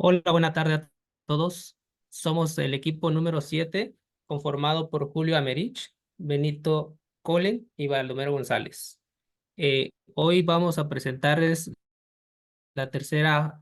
Hola, buena tarde a todos. Somos el equipo número 7, conformado por Julio Americh, Benito Colen y Baldomero González. Hoy vamos a presentarles la tercera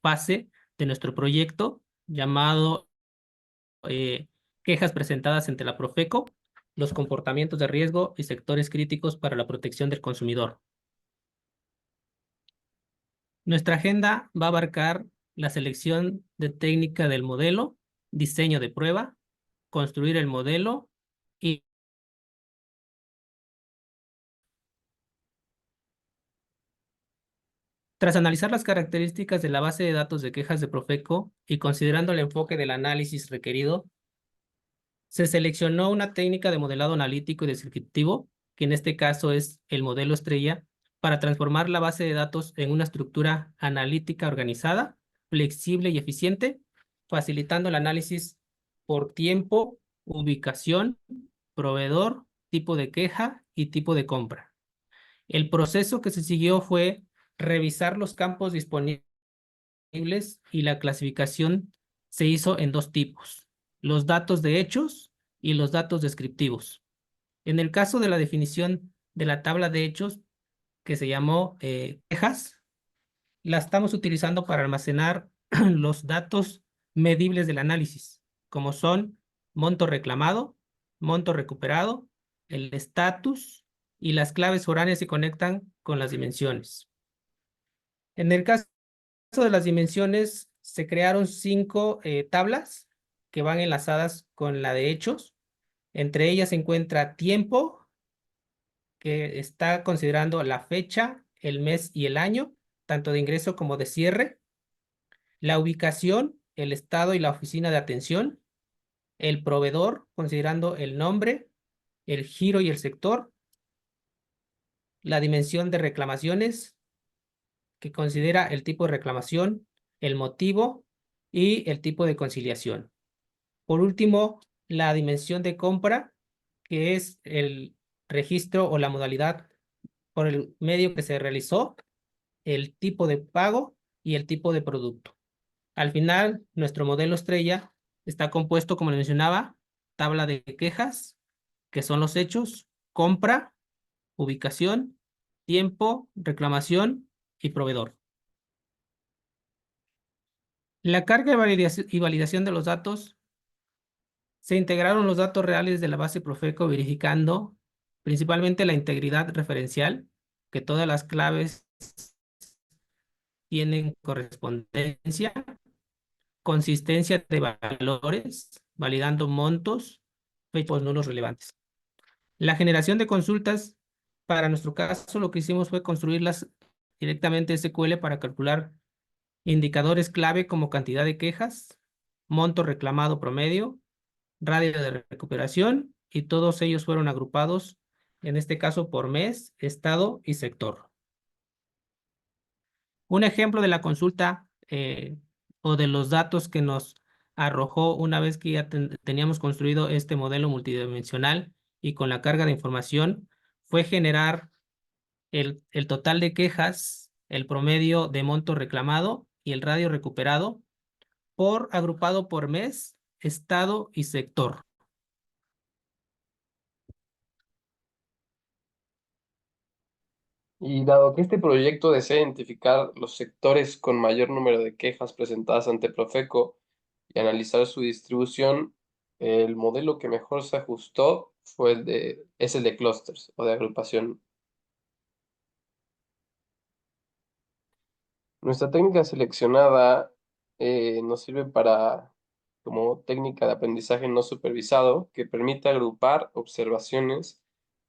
fase de nuestro proyecto llamado eh, Quejas presentadas ante la Profeco, los comportamientos de riesgo y sectores críticos para la protección del consumidor. Nuestra agenda va a abarcar la selección de técnica del modelo, diseño de prueba, construir el modelo y tras analizar las características de la base de datos de quejas de Profeco y considerando el enfoque del análisis requerido, se seleccionó una técnica de modelado analítico y descriptivo, que en este caso es el modelo estrella, para transformar la base de datos en una estructura analítica organizada, flexible y eficiente, facilitando el análisis por tiempo, ubicación, proveedor, tipo de queja y tipo de compra. El proceso que se siguió fue revisar los campos disponibles y la clasificación se hizo en dos tipos: los datos de hechos y los datos descriptivos. En el caso de la definición de la tabla de hechos, que se llamó quejas, la estamos utilizando para almacenar los datos medibles del análisis, como son monto reclamado, monto recuperado, el estatus y las claves foráneas se conectan con las dimensiones. En el caso de las dimensiones, se crearon 5 tablas que van enlazadas con la de hechos. Entre ellas se encuentra tiempo, que está considerando la fecha, el mes y el año, tanto de ingreso como de cierre. La ubicación, el estado y la oficina de atención. El proveedor, considerando el nombre, el giro y el sector. La dimensión de reclamaciones, que considera el tipo de reclamación, el motivo y el tipo de conciliación. Por último, la dimensión de compra, que es el registro o la modalidad por el medio que se realizó, el tipo de pago y el tipo de producto. Al final, nuestro modelo estrella está compuesto, como le mencionaba, tabla de quejas, que son los hechos, compra, ubicación, tiempo, reclamación y proveedor. La carga y validación de los datos: se integraron los datos reales de la base Profeco verificando principalmente la integridad referencial, que todas las claves tienen correspondencia, consistencia de valores, validando montos, fechos nulos relevantes. La generación de consultas, para nuestro caso, lo que hicimos fue construirlas directamente SQL para calcular indicadores clave como cantidad de quejas, monto reclamado promedio, radio de recuperación, y todos ellos fueron agrupados, en este caso por mes, estado y sector. Un ejemplo de la consulta o de los datos que nos arrojó una vez que ya teníamos construido este modelo multidimensional y con la carga de información fue generar el total de quejas, el promedio de monto reclamado y el radio recuperado por agrupado por mes, estado y sector. Y dado que este proyecto desea identificar los sectores con mayor número de quejas presentadas ante Profeco y analizar su distribución, el modelo que mejor se ajustó es el de clusters o de agrupación. Nuestra técnica seleccionada nos sirve como técnica de aprendizaje no supervisado que permite agrupar observaciones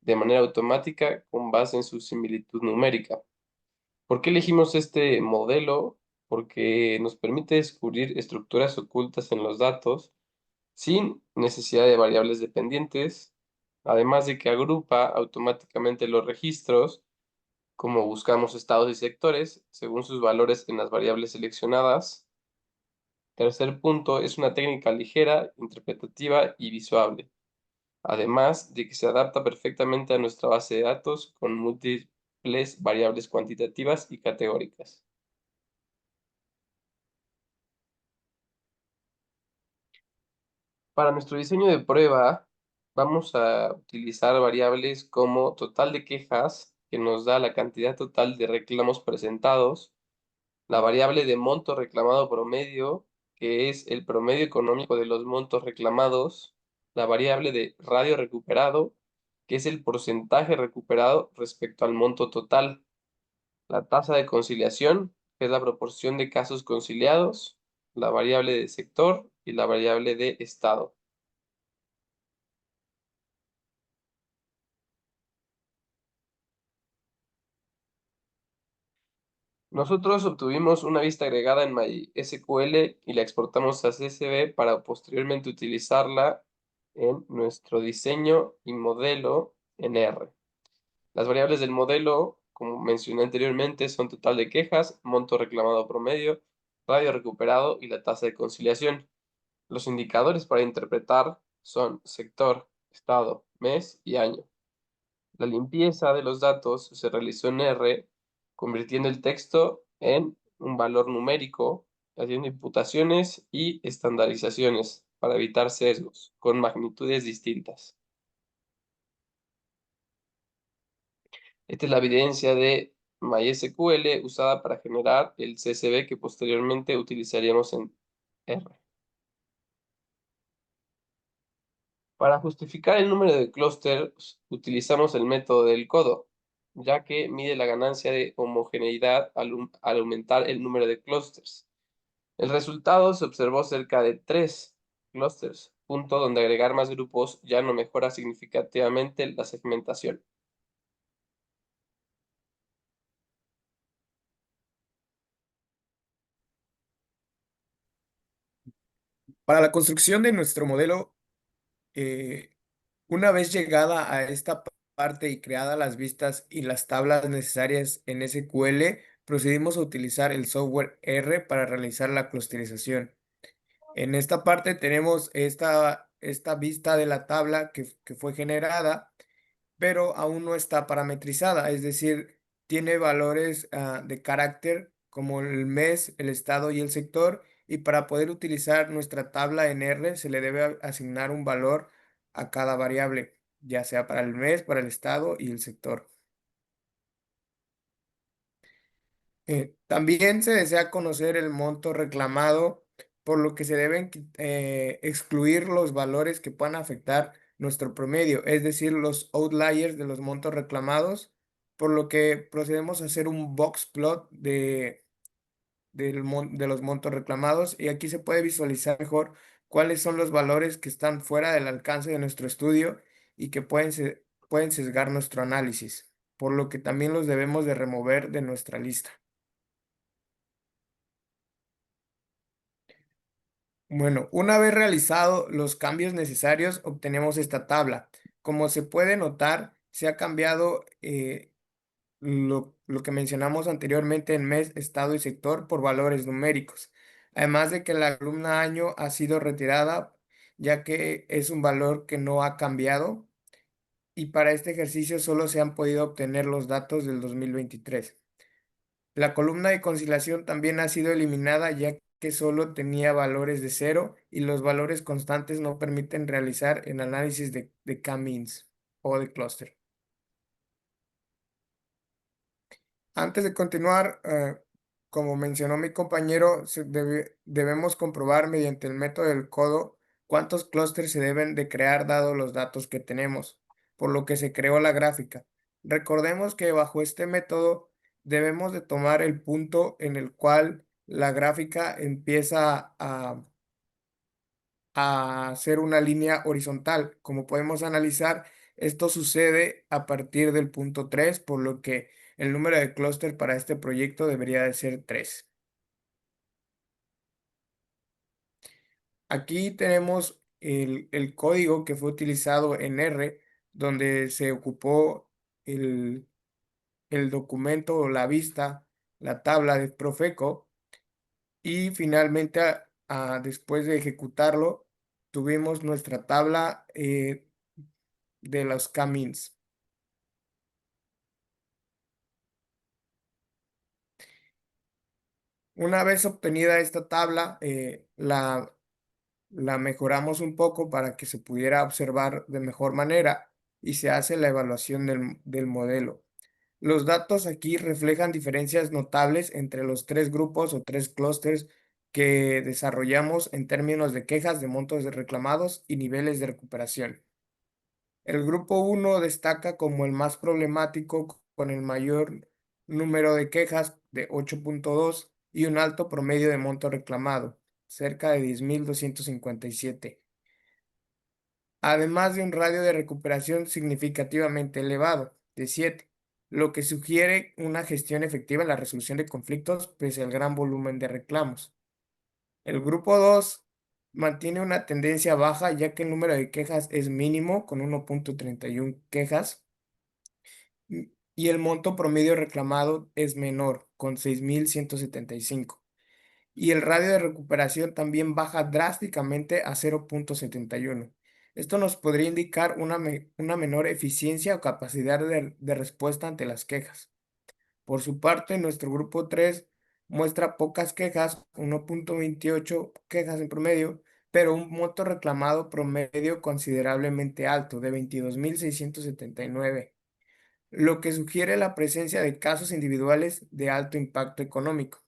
de manera automática con base en su similitud numérica. ¿Por qué elegimos este modelo? Porque nos permite descubrir estructuras ocultas en los datos sin necesidad de variables dependientes, además de que agrupa automáticamente los registros, como buscamos estados y sectores, según sus valores en las variables seleccionadas. Tercer punto, es una técnica ligera, interpretativa y visual, además de que se adapta perfectamente a nuestra base de datos con múltiples variables cuantitativas y categóricas. Para nuestro diseño de prueba, vamos a utilizar variables como total de quejas, que nos da la cantidad total de reclamos presentados, la variable de monto reclamado promedio, que es el promedio económico de los montos reclamados, la variable de radio recuperado, que es el porcentaje recuperado respecto al monto total, la tasa de conciliación, que es la proporción de casos conciliados, la variable de sector y la variable de estado. Nosotros obtuvimos una vista agregada en MySQL y la exportamos a CSV para posteriormente utilizarla en nuestro diseño y modelo en R. Las variables del modelo, como mencioné anteriormente, son total de quejas, monto reclamado promedio, radio recuperado y la tasa de conciliación. Los indicadores para interpretar son sector, estado, mes y año. La limpieza de los datos se realizó en R, convirtiendo el texto en un valor numérico, haciendo imputaciones y estandarizaciones para evitar sesgos con magnitudes distintas. Esta es la evidencia de MySQL usada para generar el CSV que posteriormente utilizaríamos en R. Para justificar el número de clústeres utilizamos el método del codo, ya que mide la ganancia de homogeneidad al aumentar el número de clústeres. El resultado se observó cerca de 3 clústeres, punto donde agregar más grupos ya no mejora significativamente la segmentación. Para la construcción de nuestro modelo, eh, una vez llegada a esta parte y creadas las vistas y las tablas necesarias en SQL, procedimos a utilizar el software R para realizar la clusterización. En esta parte tenemos esta vista de la tabla que fue generada, pero aún no está parametrizada, es decir, tiene valores de carácter como el mes, el estado y el sector, y para poder utilizar nuestra tabla en R se le debe asignar un valor a cada variable, ya sea para el mes, para el estado y el sector. También se desea conocer el monto reclamado, por lo que se deben excluir los valores que puedan afectar nuestro promedio, es decir, los outliers de los montos reclamados, por lo que procedemos a hacer un box plot de los montos reclamados y aquí se puede visualizar mejor cuáles son los valores que están fuera del alcance de nuestro estudio y que pueden sesgar nuestro análisis, por lo que también los debemos de remover de nuestra lista. Bueno, una vez realizados los cambios necesarios, obtenemos esta tabla. Como se puede notar, se ha cambiado lo que mencionamos anteriormente en mes, estado y sector por valores numéricos. Además de que la columna año ha sido retirada, ya que es un valor que no ha cambiado y para este ejercicio solo se han podido obtener los datos del 2023. La columna de conciliación también ha sido eliminada ya que solo tenía valores de cero y los valores constantes no permiten realizar el análisis de K-means o de clúster. Antes de continuar, como mencionó mi compañero, debemos comprobar mediante el método del codo cuántos clústeres se deben de crear dado los datos que tenemos, por lo que se creó la gráfica. Recordemos que bajo este método debemos de tomar el punto en el cual la gráfica empieza a hacer una línea horizontal. Como podemos analizar, esto sucede a partir del punto 3, por lo que el número de clúster para este proyecto debería de ser 3. Aquí tenemos el código que fue utilizado en R, donde se ocupó el, el documento o la vista, la tabla de Profeco, y finalmente, después de ejecutarlo, tuvimos nuestra tabla de los K-means. Una vez obtenida esta tabla, la mejoramos un poco para que se pudiera observar de mejor manera y se hace la evaluación del modelo. Los datos aquí reflejan diferencias notables entre los tres grupos o tres clústeres que desarrollamos en términos de quejas de montos reclamados y niveles de recuperación. El grupo 1 destaca como el más problemático con el mayor número de quejas de 8.2 y un alto promedio de monto reclamado, cerca de 10.257, además de un radio de recuperación significativamente elevado, de 7, lo que sugiere una gestión efectiva en la resolución de conflictos pese al gran volumen de reclamos. El grupo 2 mantiene una tendencia baja ya que el número de quejas es mínimo, con 1.31 quejas, y el monto promedio reclamado es menor, con 6.175. Y el radio de recuperación también baja drásticamente a 0.71. Esto nos podría indicar una menor eficiencia o capacidad de respuesta ante las quejas. Por su parte, nuestro grupo 3 muestra pocas quejas, 1.28 quejas en promedio, pero un monto reclamado promedio considerablemente alto, de 22.679, lo que sugiere la presencia de casos individuales de alto impacto económico.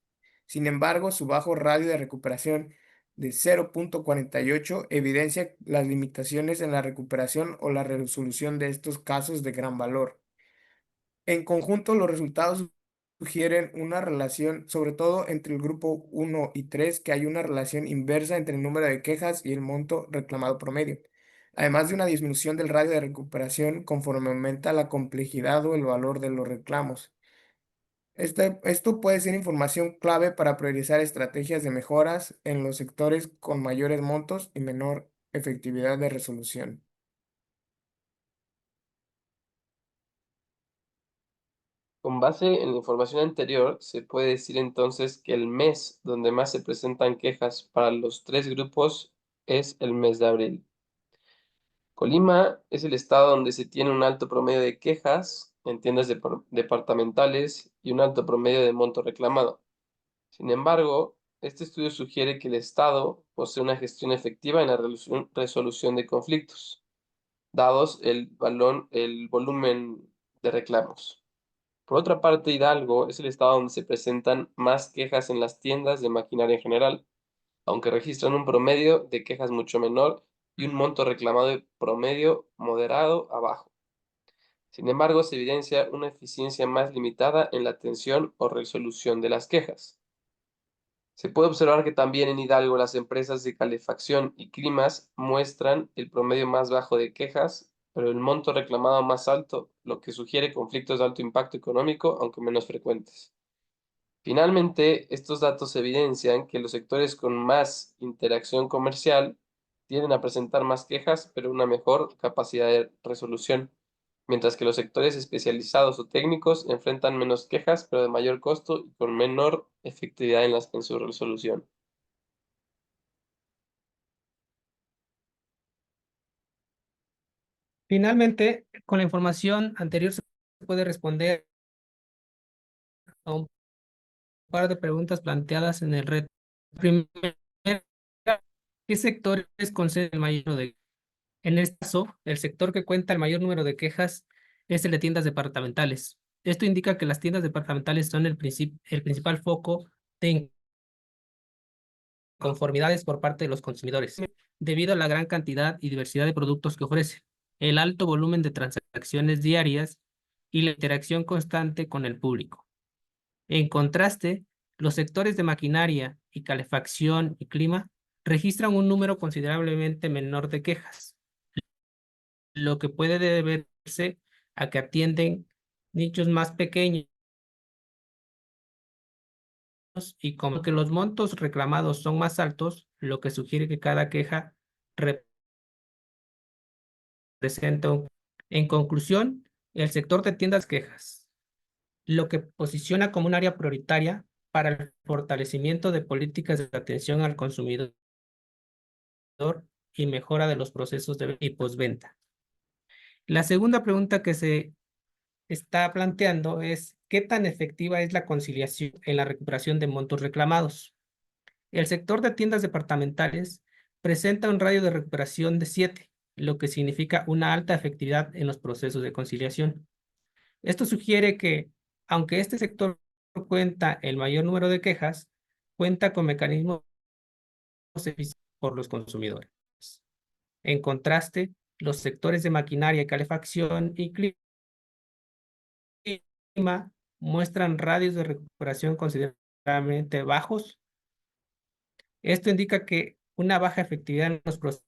Sin embargo, su bajo radio de recuperación de 0.48 evidencia las limitaciones en la recuperación o la resolución de estos casos de gran valor. En conjunto, los resultados sugieren una relación, sobre todo entre el grupo 1 y 3, que hay una relación inversa entre el número de quejas y el monto reclamado promedio, además de una disminución del radio de recuperación conforme aumenta la complejidad o el valor de los reclamos. Esto puede ser información clave para priorizar estrategias de mejoras en los sectores con mayores montos y menor efectividad de resolución. Con base en la información anterior, se puede decir entonces que el mes donde más se presentan quejas para los tres grupos es el mes de abril. Colima es el estado donde se tiene un alto promedio de quejas en tiendas departamentales y un alto promedio de monto reclamado. Sin embargo, este estudio sugiere que el estado posee una gestión efectiva en la resolución de conflictos, dados el volumen de reclamos. Por otra parte, Hidalgo es el estado donde se presentan más quejas en las tiendas de maquinaria en general, aunque registran un promedio de quejas mucho menor y un monto reclamado de promedio moderado a bajo. Sin embargo, se evidencia una eficiencia más limitada en la atención o resolución de las quejas. Se puede observar que también en Hidalgo las empresas de calefacción y climas muestran el promedio más bajo de quejas, pero el monto reclamado más alto, lo que sugiere conflictos de alto impacto económico, aunque menos frecuentes. Finalmente, estos datos evidencian que los sectores con más interacción comercial tienden a presentar más quejas, pero una mejor capacidad de resolución, mientras que los sectores especializados o técnicos enfrentan menos quejas, pero de mayor costo y con menor efectividad en su resolución. Finalmente, con la información anterior se puede responder a un par de preguntas planteadas en el reto. Primero, ¿qué sectores conceden el mayor número de? En este caso, el sector que cuenta el mayor número de quejas es el de tiendas departamentales. Esto indica que las tiendas departamentales son el principal foco de inconformidades por parte de los consumidores, debido a la gran cantidad y diversidad de productos que ofrece, el alto volumen de transacciones diarias y la interacción constante con el público. En contraste, los sectores de maquinaria y calefacción y clima registran un número considerablemente menor de quejas, lo que puede deberse a que atienden nichos más pequeños y como que los montos reclamados son más altos, lo que sugiere que cada queja representa un... En conclusión, el sector de tiendas quejas, lo que posiciona como un área prioritaria para el fortalecimiento de políticas de atención al consumidor y mejora de los procesos de y postventa. La segunda pregunta que se está planteando es ¿qué tan efectiva es la conciliación en la recuperación de montos reclamados? El sector de tiendas departamentales presenta un radio de recuperación de 7, lo que significa una alta efectividad en los procesos de conciliación. Esto sugiere que, aunque este sector cuenta el mayor número de quejas, cuenta con mecanismos eficientes por los consumidores. En contraste, los sectores de maquinaria, calefacción y clima muestran radios de recuperación considerablemente bajos. Esto indica que una baja efectividad en los procesos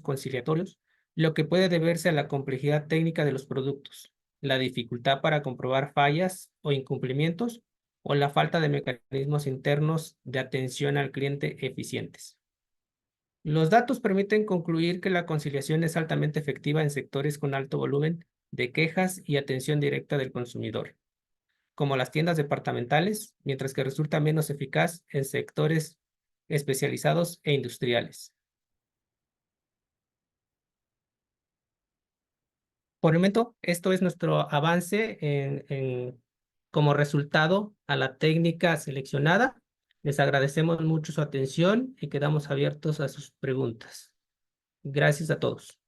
conciliatorios, lo que puede deberse a la complejidad técnica de los productos, la dificultad para comprobar fallas o incumplimientos, o la falta de mecanismos internos de atención al cliente eficientes. Los datos permiten concluir que la conciliación es altamente efectiva en sectores con alto volumen de quejas y atención directa del consumidor, como las tiendas departamentales, mientras que resulta menos eficaz en sectores especializados e industriales. Por el momento, esto es nuestro avance como resultado a la técnica seleccionada. Les agradecemos mucho su atención y quedamos abiertos a sus preguntas. Gracias a todos.